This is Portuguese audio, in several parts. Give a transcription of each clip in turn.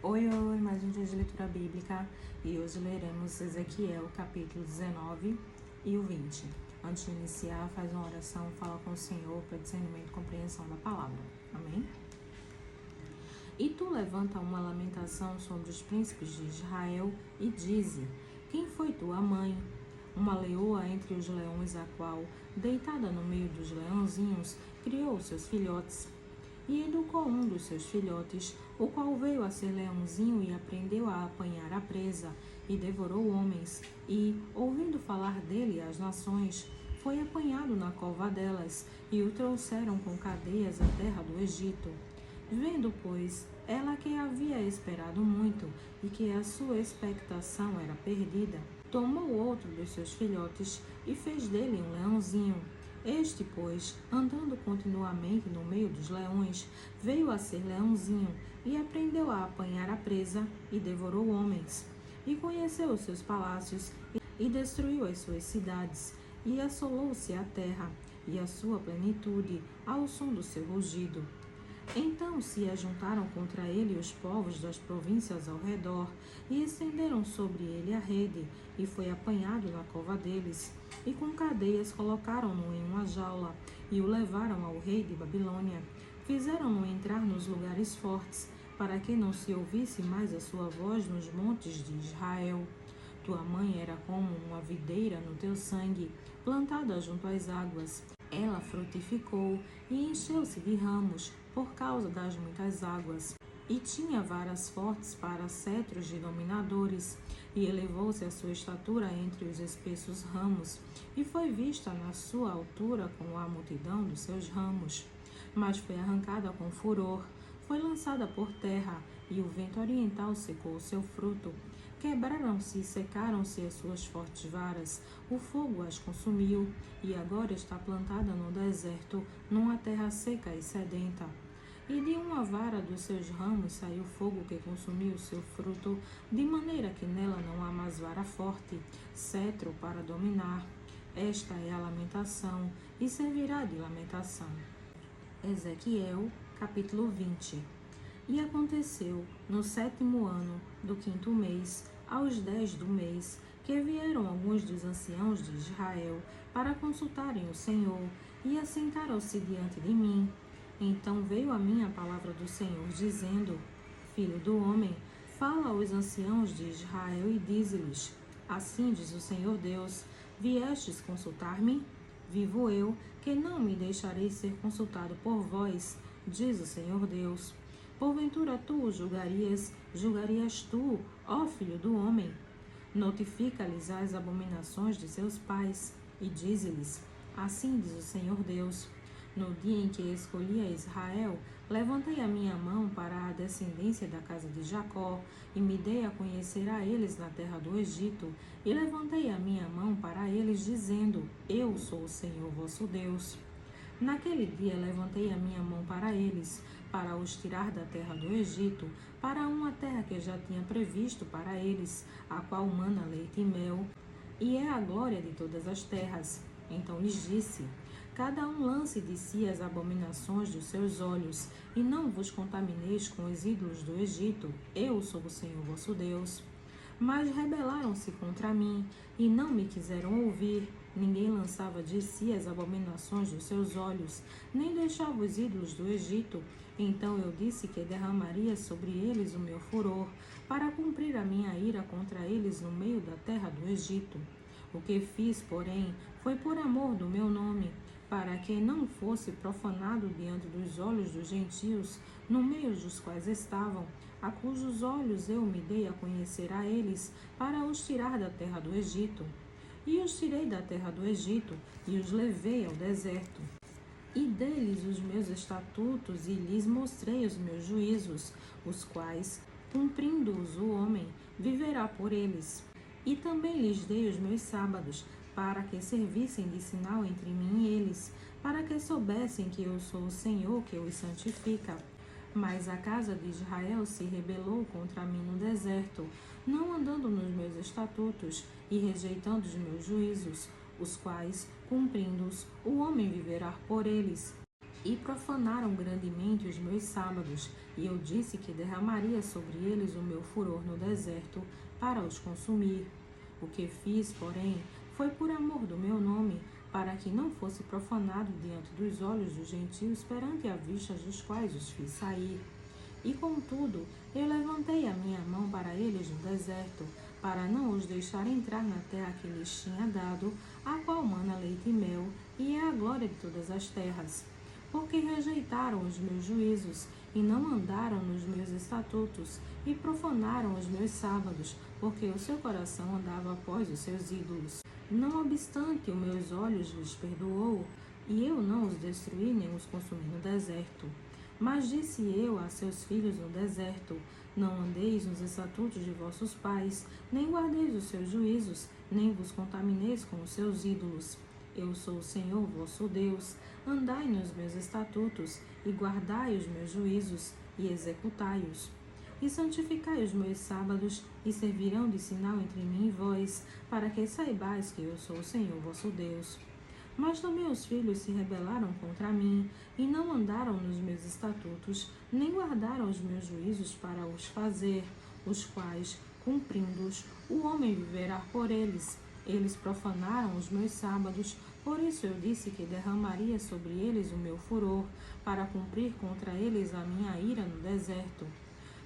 Oi, mais um dia de leitura bíblica e hoje leremos Ezequiel, capítulo 19 e o 20. Antes de iniciar, faz uma oração, fala com o Senhor para discernimento e compreensão da palavra. Amém? E tu levanta uma lamentação sobre os príncipes de Israel e dize: quem foi tua mãe? Uma leoa entre os leões, a qual, deitada no meio dos leãozinhos, criou seus filhotes. E educou um dos seus filhotes, o qual veio a ser leãozinho e aprendeu a apanhar a presa, e devorou homens, e, ouvindo falar dele as nações, foi apanhado na cova delas, e o trouxeram com cadeias à terra do Egito. Vendo, pois, ela que havia esperado muito, e que a sua expectação era perdida, tomou outro dos seus filhotes, e fez dele um leãozinho. Este, pois, andando continuamente no meio dos leões, veio a ser leãozinho, e aprendeu a apanhar a presa, e devorou homens. E conheceu os seus palácios, e destruiu as suas cidades, e assolou-se a terra, e a sua plenitude, ao som do seu rugido. Então se ajuntaram contra ele os povos das províncias ao redor, e estenderam sobre ele a rede, e foi apanhado na cova deles. E com cadeias colocaram-no em uma jaula, e o levaram ao rei de Babilônia. Fizeram-no entrar nos lugares fortes, para que não se ouvisse mais a sua voz nos montes de Israel. Tua mãe era como uma videira no teu sangue, plantada junto às águas. Ela frutificou e encheu-se de ramos, por causa das muitas águas. E tinha varas fortes para cetros de dominadores, e elevou-se a sua estatura entre os espessos ramos, e foi vista na sua altura com a multidão dos seus ramos. Mas foi arrancada com furor, foi lançada por terra, e o vento oriental secou o seu fruto. Quebraram-se e secaram-se as suas fortes varas, o fogo as consumiu, e agora está plantada no deserto, numa terra seca e sedenta. E de uma vara dos seus ramos saiu fogo que consumiu o seu fruto, de maneira que nela não há mais vara forte, cetro para dominar. Esta é a lamentação, e servirá de lamentação. Ezequiel, capítulo 20. E aconteceu, no 7º ano do 5º mês, aos 10 do mês, que vieram alguns dos anciãos de Israel para consultarem o Senhor, e assentaram-se diante de mim. Então veio a mim a palavra do Senhor, dizendo: Filho do homem, fala aos anciãos de Israel e dize-lhes: assim diz o Senhor Deus, viestes consultar-me? Vivo eu, que não me deixarei ser consultado por vós, diz o Senhor Deus. Porventura tu julgarias tu, ó filho do homem? Notifica-lhes as abominações de seus pais, e dize-lhes: assim diz o Senhor Deus. No dia em que escolhi a Israel, levantei a minha mão para a descendência da casa de Jacó, e me dei a conhecer a eles na terra do Egito, e levantei a minha mão para eles, dizendo: eu sou o Senhor vosso Deus. Naquele dia levantei a minha mão para eles, para os tirar da terra do Egito, para uma terra que já tinha previsto para eles, a qual mana leite e mel, e é a glória de todas as terras. Então lhes disse: cada um lance de si as abominações dos seus olhos, e não vos contamineis com os ídolos do Egito. Eu sou o Senhor vosso Deus. Mas rebelaram-se contra mim, e não me quiseram ouvir. Ninguém lançava de si as abominações dos seus olhos, nem deixava os ídolos do Egito. Então eu disse que derramaria sobre eles o meu furor, para cumprir a minha ira contra eles no meio da terra do Egito. O que fiz, porém, foi por amor do meu nome, para que não fosse profanado diante dos olhos dos gentios, no meio dos quais estavam, a cujos olhos eu me dei a conhecer a eles, para os tirar da terra do Egito. E os tirei da terra do Egito, e os levei ao deserto. E dei-lhes os meus estatutos, e lhes mostrei os meus juízos, os quais, cumprindo-os o homem, viverá por eles. E também lhes dei os meus sábados, para que servissem de sinal entre mim e eles, para que soubessem que eu sou o Senhor que os santifica. Mas a casa de Israel se rebelou contra mim no deserto, não andando nos meus estatutos e rejeitando os meus juízos, os quais, cumprindo-os, o homem viverá por eles. e profanaram grandemente os meus sábados, e eu disse que derramaria sobre eles o meu furor no deserto para os consumir. O que fiz, porém, foi por amor do meu nome, para que não fosse profanado diante dos olhos dos gentios perante a vista dos quais os fiz sair. E contudo, eu levantei a minha mão para eles no deserto, para não os deixar entrar na terra que lhes tinha dado, a qual mana leite e mel, e é a glória de todas as terras. Porque rejeitaram os meus juízos, e não andaram nos meus estatutos, e profanaram os meus sábados, porque o seu coração andava após os seus ídolos. Não obstante, os meus olhos lhes perdoou, e eu não os destruí nem os consumi no deserto. Mas disse eu a seus filhos no deserto: não andeis nos estatutos de vossos pais, nem guardeis os seus juízos, nem vos contamineis com os seus ídolos. Eu sou o Senhor vosso Deus. Andai nos meus estatutos, e guardai os meus juízos, e executai-os. E santificai os meus sábados, e servirão de sinal entre mim e vós, para que saibais que eu sou o Senhor vosso Deus. Mas também os filhos se rebelaram contra mim, e não andaram nos meus estatutos, nem guardaram os meus juízos para os fazer, os quais, cumprindo-os, o homem viverá por eles. Eles profanaram os meus sábados, por isso eu disse que derramaria sobre eles o meu furor, para cumprir contra eles a minha ira no deserto.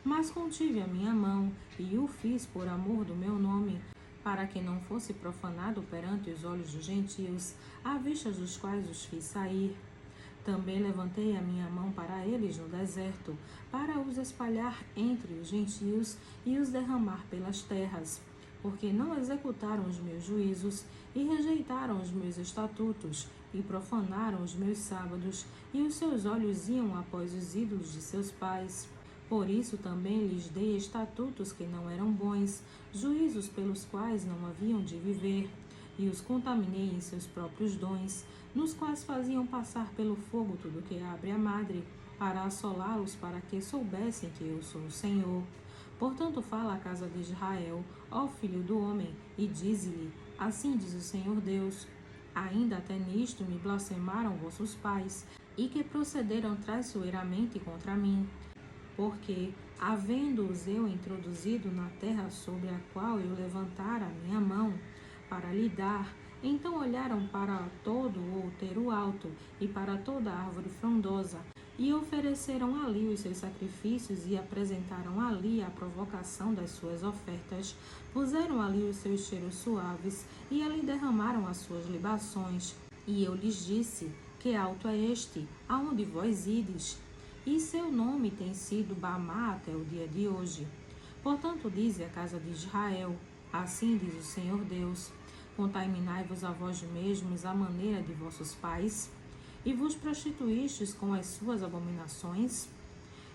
Mas contive a minha mão, e o fiz por amor do meu nome, para que não fosse profanado perante os olhos dos gentios, à vista dos quais os fiz sair. Também levantei a minha mão para eles no deserto, para os espalhar entre os gentios e os derramar pelas terras, porque não executaram os meus juízos, e rejeitaram os meus estatutos, e profanaram os meus sábados, e os seus olhos iam após os ídolos de seus pais. Por isso também lhes dei estatutos que não eram bons, juízos pelos quais não haviam de viver, e os contaminei em seus próprios dons, nos quais faziam passar pelo fogo tudo que abre a madre, para assolá-los, para que soubessem que eu sou o Senhor. Portanto fala à casa de Israel, ó filho do homem, e dize-lhe: assim diz o Senhor Deus: ainda até nisto me blasfemaram vossos pais, e que procederam traiçoeiramente contra mim. Porque, havendo-os eu introduzido na terra sobre a qual eu levantara a minha mão para lhe dar, então olharam para todo o outeiro alto e para toda a árvore frondosa, e ofereceram ali os seus sacrifícios e apresentaram ali a provocação das suas ofertas, puseram ali os seus cheiros suaves e ali derramaram as suas libações. E eu lhes disse: que alto é este, aonde vós ides? E seu nome tem sido Bamá até o dia de hoje. Portanto, dize a casa de Israel: assim diz o Senhor Deus: contaminai-vos a vós mesmos à maneira de vossos pais, e vos prostituístes com as suas abominações?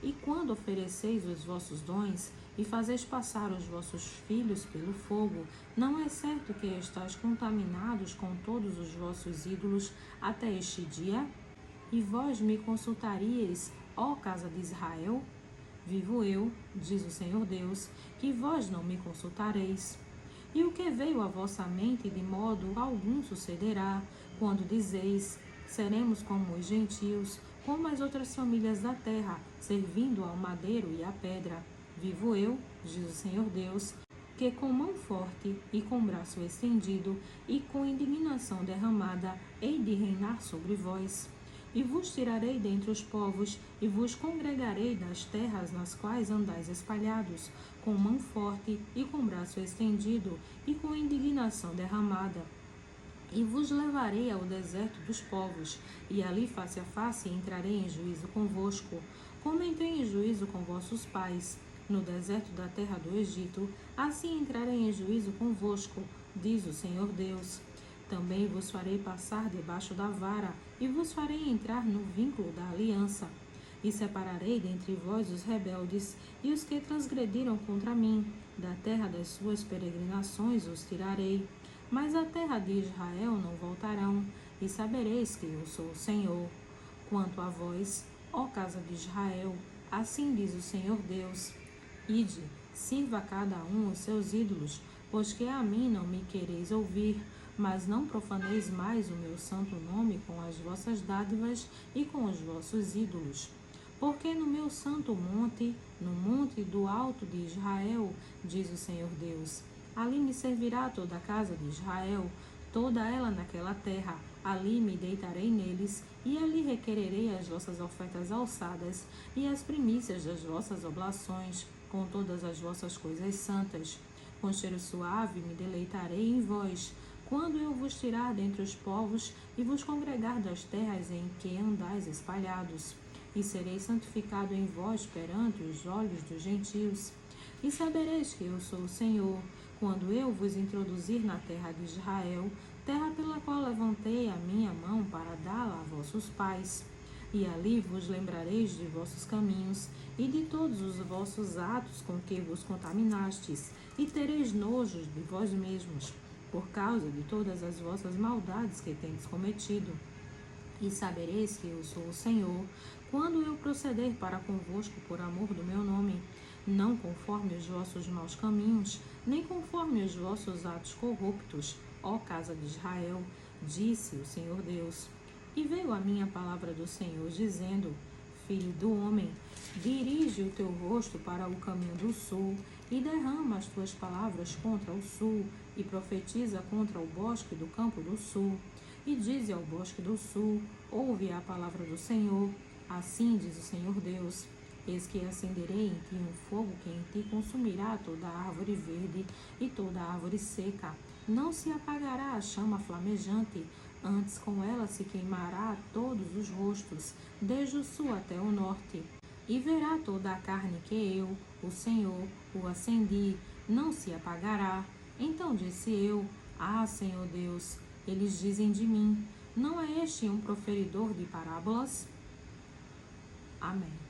E quando ofereceis os vossos dons, e fazeis passar os vossos filhos pelo fogo, não é certo que estáis contaminados com todos os vossos ídolos até este dia? E vós me consultaríeis, ó casa de Israel? Vivo eu, diz o Senhor Deus, que vós não me consultareis. E o que veio à vossa mente de modo algum sucederá, quando dizeis: seremos como os gentios, como as outras famílias da terra, servindo ao madeiro e à pedra. Vivo eu, diz o Senhor Deus, que com mão forte e com braço estendido e com indignação derramada hei de reinar sobre vós. E vos tirarei dentre os povos, e vos congregarei das terras nas quais andais espalhados, com mão forte e com braço estendido e com indignação derramada. E vos levarei ao deserto dos povos, e ali face a face entrarei em juízo convosco, como entrei em juízo com vossos pais, no deserto da terra do Egito, assim entrarei em juízo convosco, diz o Senhor Deus. Também vos farei passar debaixo da vara, e vos farei entrar no vínculo da aliança. E separarei dentre vós os rebeldes, e os que transgrediram contra mim. Da terra das suas peregrinações os tirarei. Mas à terra de Israel não voltarão, e sabereis que eu sou o Senhor. Quanto a vós, ó casa de Israel, assim diz o Senhor Deus: ide, sirva a cada um os seus ídolos, pois que a mim não me quereis ouvir. mas não profaneis mais o meu santo nome com as vossas dádivas e com os vossos ídolos. Porque no meu santo monte, no monte do alto de Israel, diz o Senhor Deus, ali me servirá toda a casa de Israel, toda ela naquela terra, ali me deitarei neles, e ali requererei as vossas ofertas alçadas, e as primícias das vossas oblações, com todas as vossas coisas santas. Com cheiro suave me deleitarei em vós, quando eu vos tirar dentre os povos, e vos congregar das terras em que andais espalhados. E serei santificado em vós perante os olhos dos gentios. E sabereis que eu sou o Senhor, quando eu vos introduzir na terra de Israel, terra pela qual levantei a minha mão para dá-la a vossos pais. E ali vos lembrareis de vossos caminhos e de todos os vossos atos com que vos contaminastes, e tereis nojo de vós mesmos, por causa de todas as vossas maldades que tendes cometido. E sabereis que eu sou o Senhor, quando eu proceder para convosco por amor do meu nome, não conforme os vossos maus caminhos, nem conforme os vossos atos corruptos, ó casa de Israel, disse o Senhor Deus. E veio a minha palavra do Senhor, dizendo, Filho do homem, dirige o teu rosto para o caminho do sul, e derrama as tuas palavras contra o sul, e profetiza contra o bosque do campo do sul. E dize ao bosque do sul, ouve a palavra do Senhor. Assim diz o Senhor Deus, eis que acenderei em ti um fogo que em ti consumirá toda a árvore verde e toda a árvore seca. Não se apagará a chama flamejante, antes com ela se queimará todos os rostos, desde o sul até o norte. E verá toda a carne que eu, o Senhor, o acendi, não se apagará. Então disse eu, Senhor Deus, eles dizem de mim, não é este um proferidor de parábolas? Amém.